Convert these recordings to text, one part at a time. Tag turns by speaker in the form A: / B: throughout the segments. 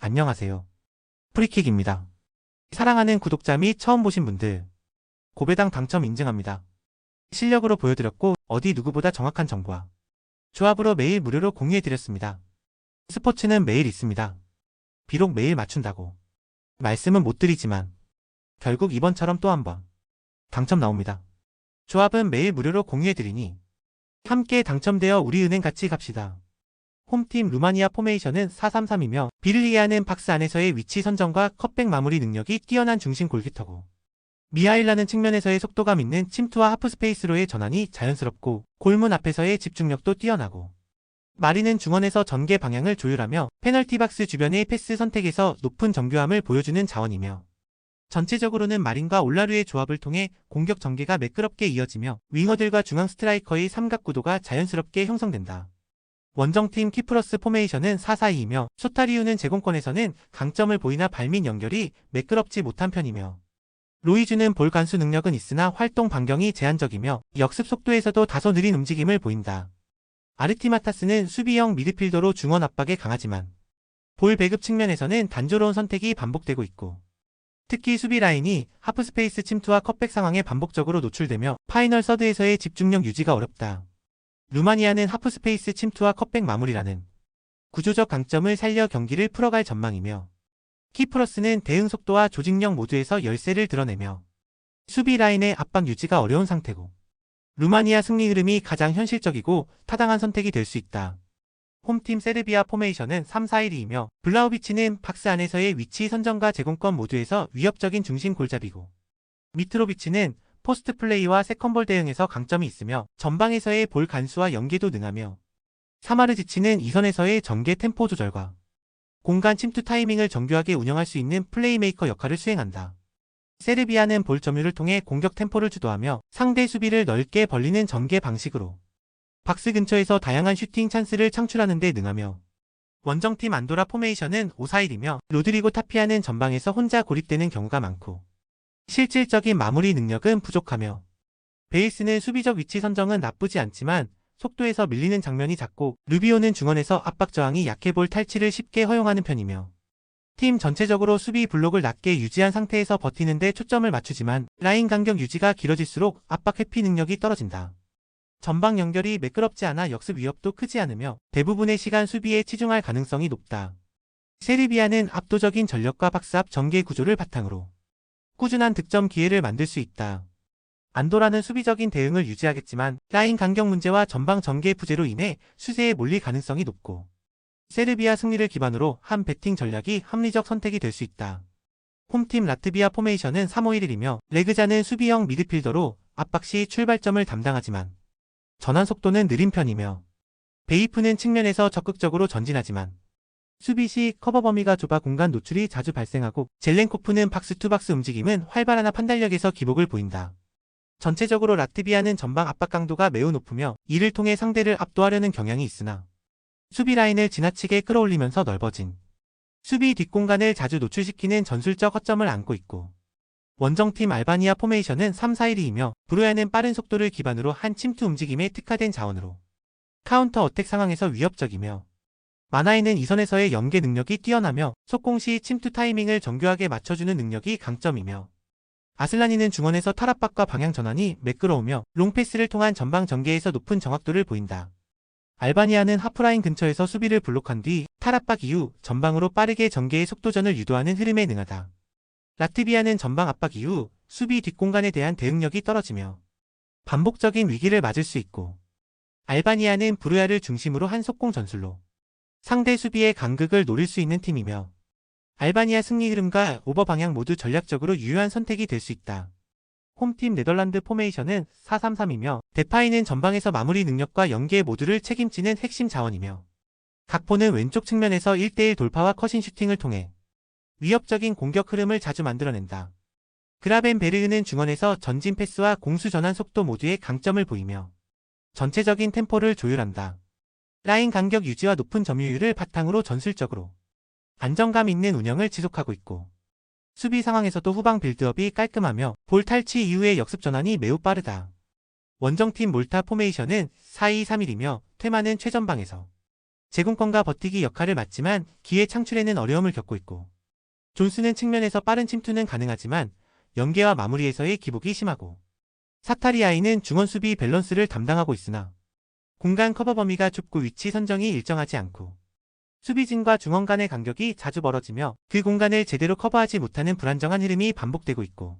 A: 안녕하세요. 프리킥입니다. 사랑하는 구독자 및 처음 보신 분들, 고배당 당첨 인증합니다. 실력으로 보여드렸고 어디 누구보다 정확한 정보와 조합으로 매일 무료로 공유해드렸습니다. 스포츠는 매일 있습니다. 비록 매일 맞춘다고 말씀은 못 드리지만 결국 이번처럼 또 한번 당첨 나옵니다. 조합은 매일 무료로 공유해드리니 함께 당첨되어 우리 은행 같이 갑시다. 홈팀 루마니아 포메이션은 4-3-3이며 비를리에아는 박스 안에서의 위치 선정과 컷백 마무리 능력이 뛰어난 중심 골키터고, 미하일라는 측면에서의 속도감 있는 침투와 하프스페이스로의 전환이 자연스럽고 골문 앞에서의 집중력도 뛰어나고, 마리는 중원에서 전개 방향을 조율하며 페널티 박스 주변의 패스 선택에서 높은 정교함을 보여주는 자원이며, 전체적으로는 마린과 올라르의 조합을 통해 공격 전개가 매끄럽게 이어지며 윙어들과 중앙 스트라이커의 삼각구도가 자연스럽게 형성된다. 원정팀 키프러스 포메이션은 4-4-2이며 소타리우는 제공권에서는 강점을 보이나 발밑 연결이 매끄럽지 못한 편이며, 로이주는 볼 간수 능력은 있으나 활동 반경이 제한적이며 역습 속도에서도 다소 느린 움직임을 보인다. 아르티마타스는 수비형 미드필더로 중원 압박에 강하지만 볼 배급 측면에서는 단조로운 선택이 반복되고 있고, 특히 수비 라인이 하프스페이스 침투와 컷백 상황에 반복적으로 노출되며 파이널 서드에서의 집중력 유지가 어렵다. 루마니아는 하프스페이스 침투와 컷백 마무리라는 구조적 강점을 살려 경기를 풀어갈 전망이며, 키프러스는 대응 속도와 조직력 모두에서 열세를 드러내며 수비 라인의 압박 유지가 어려운 상태고, 루마니아 승리 흐름이 가장 현실적이고 타당한 선택이 될 수 있다. 홈팀 세르비아 포메이션은 3-4-1-2이며 블라우비치는 박스 안에서의 위치 선정과 제공권 모두에서 위협적인 중심 골잡이고, 미트로비치는 포스트 플레이와 세컨볼 대응에서 강점이 있으며 전방에서의 볼 간수와 연계도 능하며, 사마르지치는 이선에서의 전개 템포 조절과 공간 침투 타이밍을 정교하게 운영할 수 있는 플레이메이커 역할을 수행한다. 세르비아는 볼 점유를 통해 공격 템포를 주도하며 상대 수비를 넓게 벌리는 전개 방식으로 박스 근처에서 다양한 슈팅 찬스를 창출하는 데 능하며, 원정팀 안도라 포메이션은 5-4-1이며 로드리고 타피아는 전방에서 혼자 고립되는 경우가 많고 실질적인 마무리 능력은 부족하며, 베이스는 수비적 위치 선정은 나쁘지 않지만 속도에서 밀리는 장면이 잦고, 루비오는 중원에서 압박 저항이 약해 볼 탈취를 쉽게 허용하는 편이며, 팀 전체적으로 수비 블록을 낮게 유지한 상태에서 버티는 데 초점을 맞추지만 라인 간격 유지가 길어질수록 압박 회피 능력이 떨어진다. 전방 연결이 매끄럽지 않아 역습 위협도 크지 않으며 대부분의 시간 수비에 치중할 가능성이 높다. 세르비아는 압도적인 전력과 박스 앞 전개 구조를 바탕으로 꾸준한 득점 기회를 만들 수 있다. 안도라는 수비적인 대응을 유지하겠지만 라인 간격 문제와 전방 전개 부재로 인해 수세에 몰릴 가능성이 높고, 세르비아 승리를 기반으로 한 배팅 전략이 합리적 선택이 될 수 있다. 홈팀 라트비아 포메이션은 3-5-1-1이며 레그자는 수비형 미드필더로 압박 시 출발점을 담당하지만 전환 속도는 느린 편이며, 베이프는 측면에서 적극적으로 전진하지만 수비 시 커버 범위가 좁아 공간 노출이 자주 발생하고, 젤렌코프는 박스 투 박스 움직임은 활발하나 판단력에서 기복을 보인다. 전체적으로 라트비아는 전방 압박 강도가 매우 높으며 이를 통해 상대를 압도하려는 경향이 있으나 수비 라인을 지나치게 끌어올리면서 넓어진 수비 뒷공간을 자주 노출시키는 전술적 허점을 안고 있고, 원정팀 알바니아 포메이션은 3-4-1-2이며 브로야는 빠른 속도를 기반으로 한 침투 움직임에 특화된 자원으로 카운터 어택 상황에서 위협적이며, 마나이는 이선에서의 연계 능력이 뛰어나며 속공 시 침투 타이밍을 정교하게 맞춰주는 능력이 강점이며, 아슬라니는 중원에서 탈압박과 방향 전환이 매끄러우며 롱패스를 통한 전방 전개에서 높은 정확도를 보인다. 알바니아는 하프라인 근처에서 수비를 블록한 뒤 탈압박 이후 전방으로 빠르게 전개의 속도전을 유도하는 흐름에 능하다. 라트비아는 전방 압박 이후 수비 뒷공간에 대한 대응력이 떨어지며 반복적인 위기를 맞을 수 있고, 알바니아는 브루야를 중심으로 한 속공 전술로 상대 수비의 간극을 노릴 수 있는 팀이며, 알바니아 승리 흐름과 오버 방향 모두 전략적으로 유효한 선택이 될 수 있다. 홈팀 네덜란드 포메이션은 4-3-3이며 데파이는 전방에서 마무리 능력과 연계 모두를 책임지는 핵심 자원이며, 각포는 왼쪽 측면에서 1대1 돌파와 컷인 슈팅을 통해 위협적인 공격 흐름을 자주 만들어낸다. 그라벤베르흐는 중원에서 전진 패스와 공수 전환 속도 모두의 강점을 보이며 전체적인 템포를 조율한다. 라인 간격 유지와 높은 점유율을 바탕으로 전술적으로 안정감 있는 운영을 지속하고 있고, 수비 상황에서도 후방 빌드업이 깔끔하며 볼 탈취 이후의 역습 전환이 매우 빠르다. 원정팀 몰타 포메이션은 4-2-3-1이며 퇴마는 최전방에서 제공권과 버티기 역할을 맡지만 기회 창출에는 어려움을 겪고 있고, 존스는 측면에서 빠른 침투는 가능하지만 연계와 마무리에서의 기복이 심하고, 사타리아이는 중원 수비 밸런스를 담당하고 있으나 공간 커버 범위가 좁고 위치 선정이 일정하지 않고 수비진과 중원 간의 간격이 자주 벌어지며 그 공간을 제대로 커버하지 못하는 불안정한 흐름이 반복되고 있고,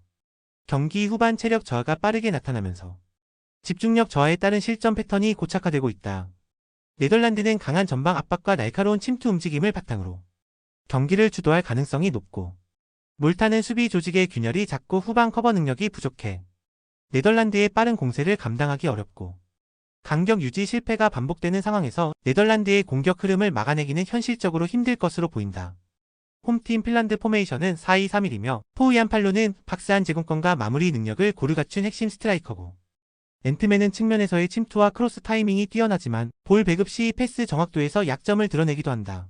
A: 경기 후반 체력 저하가 빠르게 나타나면서 집중력 저하에 따른 실점 패턴이 고착화되고 있다. 네덜란드는 강한 전방 압박과 날카로운 침투 움직임을 바탕으로 경기를 주도할 가능성이 높고, 몰타는 수비 조직의 균열이 작고 후방 커버 능력이 부족해 네덜란드의 빠른 공세를 감당하기 어렵고, 간격 유지 실패가 반복되는 상황에서 네덜란드의 공격 흐름을 막아내기는 현실적으로 힘들 것으로 보인다. 홈팀 핀란드 포메이션은 4-2-3-1이며 포우이안 팔로는 박스한 제공권과 마무리 능력을 고루 갖춘 핵심 스트라이커고, 앤트맨은 측면에서의 침투와 크로스 타이밍이 뛰어나지만 볼 배급 시 패스 정확도에서 약점을 드러내기도 한다.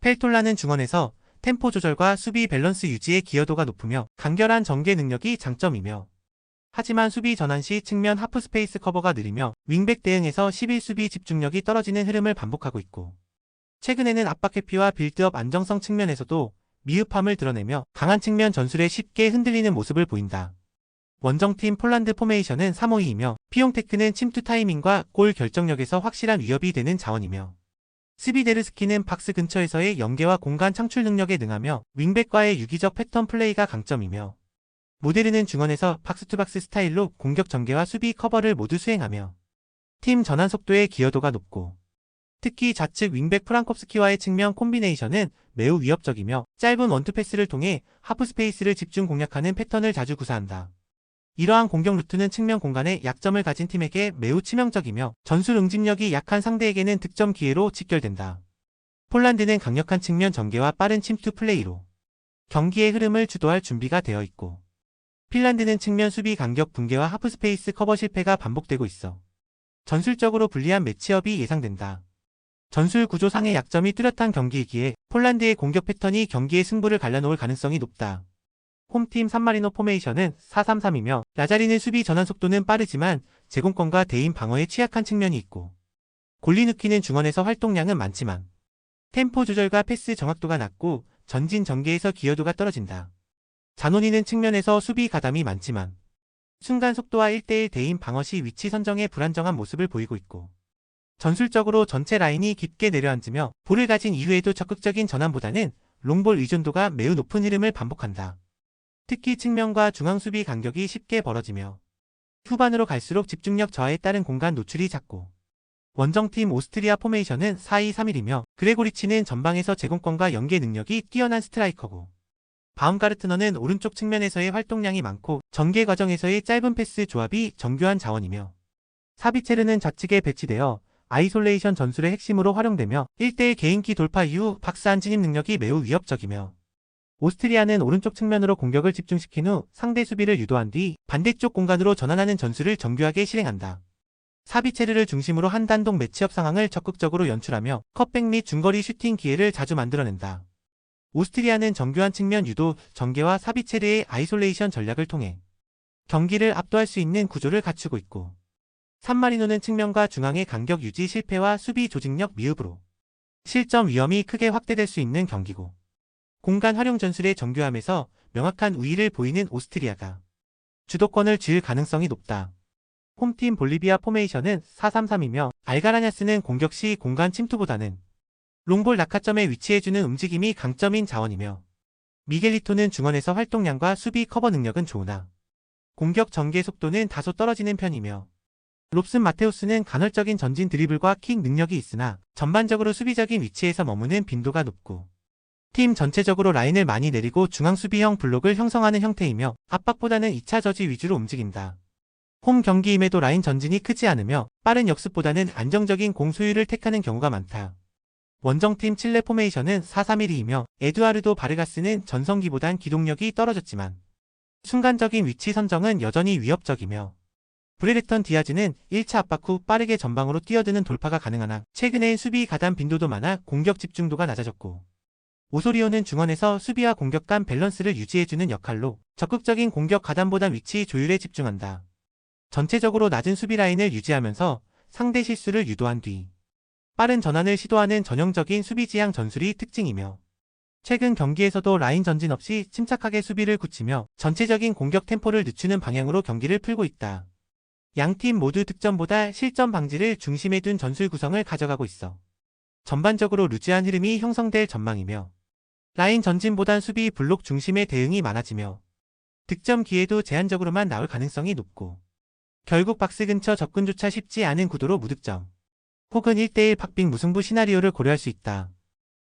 A: 펠톨라는 중원에서 템포 조절과 수비 밸런스 유지의 기여도가 높으며 간결한 전개 능력이 장점이며, 하지만 수비 전환 시 측면 하프 스페이스 커버가 느리며 윙백 대응에서 11수비 집중력이 떨어지는 흐름을 반복하고 있고, 최근에는 압박 회피와 빌드업 안정성 측면에서도 미흡함을 드러내며 강한 측면 전술에 쉽게 흔들리는 모습을 보인다. 원정팀 폴란드 포메이션은 3-5-2이며 피용테크는 침투 타이밍과 골 결정력에서 확실한 위협이 되는 자원이며, 스비데르스키는 박스 근처에서의 연계와 공간 창출 능력에 능하며 윙백과의 유기적 패턴 플레이가 강점이며, 모데르는 중원에서 박스투박스 스타일로 공격 전개와 수비 커버를 모두 수행하며 팀 전환 속도의 기여도가 높고, 특히 좌측 윙백 프랑콥스키와의 측면 콤비네이션은 매우 위협적이며 짧은 원투 패스를 통해 하프 스페이스를 집중 공략하는 패턴을 자주 구사한다. 이러한 공격 루트는 측면 공간에 약점을 가진 팀에게 매우 치명적이며 전술 응집력이 약한 상대에게는 득점 기회로 직결된다. 폴란드는 강력한 측면 전개와 빠른 침투 플레이로 경기의 흐름을 주도할 준비가 되어 있고, 핀란드는 측면 수비 간격 붕괴와 하프 스페이스 커버 실패가 반복되고 있어 전술적으로 불리한 매치업이 예상된다. 전술 구조상의 약점이 뚜렷한 경기이기에 폴란드의 공격 패턴이 경기의 승부를 갈라놓을 가능성이 높다. 홈팀 산마리노 포메이션은 4-3-3이며 라자리는 수비 전환 속도는 빠르지만 제공권과 대인 방어에 취약한 측면이 있고, 골리누키는 중원에서 활동량은 많지만 템포 조절과 패스 정확도가 낮고 전진 전개에서 기여도가 떨어진다. 자노니는 측면에서 수비 가담이 많지만 순간 속도와 1대1 대인 방어 시 위치 선정에 불안정한 모습을 보이고 있고, 전술적으로 전체 라인이 깊게 내려앉으며 볼을 가진 이후에도 적극적인 전환보다는 롱볼 의존도가 매우 높은 흐름을 반복한다. 특히 측면과 중앙 수비 간격이 쉽게 벌어지며 후반으로 갈수록 집중력 저하에 따른 공간 노출이 작고, 원정팀 오스트리아 포메이션은 4-2-3-1이며 그레고리치는 전방에서 제공권과 연계 능력이 뛰어난 스트라이커고, 바움가르트너는 오른쪽 측면에서의 활동량이 많고 전개 과정에서의 짧은 패스 조합이 정교한 자원이며, 사비체르는 좌측에 배치되어 아이솔레이션 전술의 핵심으로 활용되며 1대1 개인기 돌파 이후 박스한 진입 능력이 매우 위협적이며, 오스트리아는 오른쪽 측면으로 공격을 집중시킨 후 상대 수비를 유도한 뒤 반대쪽 공간으로 전환하는 전술을 정교하게 실행한다. 사비체르를 중심으로 한 단독 매치업 상황을 적극적으로 연출하며 컷백 및 중거리 슈팅 기회를 자주 만들어낸다. 오스트리아는 정교한 측면 유도, 전개와 사비체르의 아이솔레이션 전략을 통해 경기를 압도할 수 있는 구조를 갖추고 있고, 산마리노는 측면과 중앙의 간격 유지 실패와 수비 조직력 미흡으로 실점 위험이 크게 확대될 수 있는 경기고, 공간 활용 전술의 정교함에서 명확한 우위를 보이는 오스트리아가 주도권을 쥘 가능성이 높다. 홈팀 볼리비아 포메이션은 4-3-3이며 알가라냐스는 공격 시 공간 침투보다는 롱볼 낙하점에 위치해주는 움직임이 강점인 자원이며, 미겔리토는 중원에서 활동량과 수비 커버 능력은 좋으나 공격 전개 속도는 다소 떨어지는 편이며, 롭슨 마테우스는 간헐적인 전진 드리블과 킥 능력이 있으나 전반적으로 수비적인 위치에서 머무는 빈도가 높고, 팀 전체적으로 라인을 많이 내리고 중앙 수비형 블록을 형성하는 형태이며 압박보다는 2차 저지 위주로 움직인다. 홈 경기임에도 라인 전진이 크지 않으며 빠른 역습보다는 안정적인 공 소유를 택하는 경우가 많다. 원정팀 칠레 포메이션은 4-3-1-2이며 에두아르도 바르가스는 전성기보단 기동력이 떨어졌지만 순간적인 위치 선정은 여전히 위협적이며, 브레레턴 디아즈는 1차 압박 후 빠르게 전방으로 뛰어드는 돌파가 가능하나 최근엔 수비 가담 빈도도 많아 공격 집중도가 낮아졌고, 오소리오는 중원에서 수비와 공격 간 밸런스를 유지해주는 역할로 적극적인 공격 가담보단 위치 조율에 집중한다. 전체적으로 낮은 수비 라인을 유지하면서 상대 실수를 유도한 뒤 빠른 전환을 시도하는 전형적인 수비 지향 전술이 특징이며 최근 경기에서도 라인 전진 없이 침착하게 수비를 굳히며 전체적인 공격 템포를 늦추는 방향으로 경기를 풀고 있다. 양팀 모두 득점보다 실점 방지를 중심에 둔 전술 구성을 가져가고 있어 전반적으로 루즈한 흐름이 형성될 전망이며 라인 전진보단 수비 블록 중심의 대응이 많아지며 득점 기회도 제한적으로만 나올 가능성이 높고 결국 박스 근처 접근조차 쉽지 않은 구도로 무득점 혹은 1대1 팍빙 무승부 시나리오를 고려할 수 있다.